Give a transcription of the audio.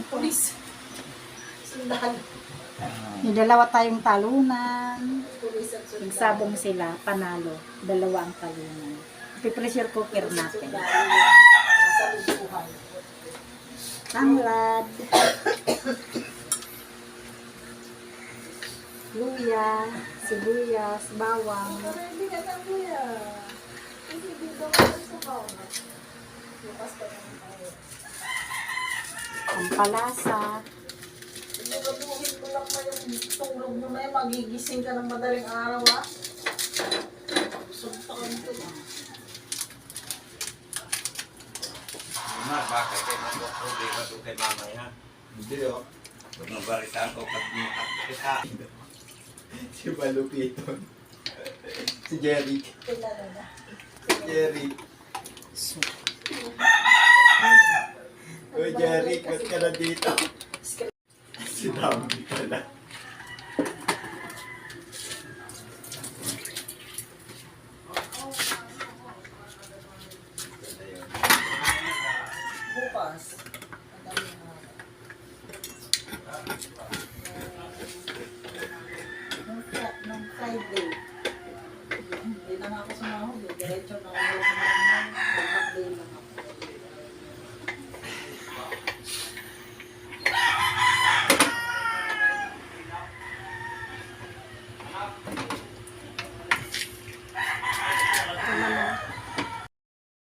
Pulis. Sundalo. May dalawa tayong talunan. Pulis at sundalo. Nagsabong sila, panalo. Dalawa ang talunan. Ipi-pressure cooker natin. Nasa lubuhan. Tanglad. Luya, sibuyas, bawang. Hindi ka na kuya. Kasi dito ka sa bawang. Bukas pa naman tayo. Pampalasa. Siguraduhin mo lang pa yung tulog mo na yun. Magigising ka ng madaling araw ha. Suntakan ko na. Bakit kayo mag-problema doon kay mamay ha? Hindi o. Kung nabaritaan ko pag kita. Si Malupiton. Si Jerry. Kilala na. Si Jerry. Uy, Jerry, kat ka na dito. Si Dami pala.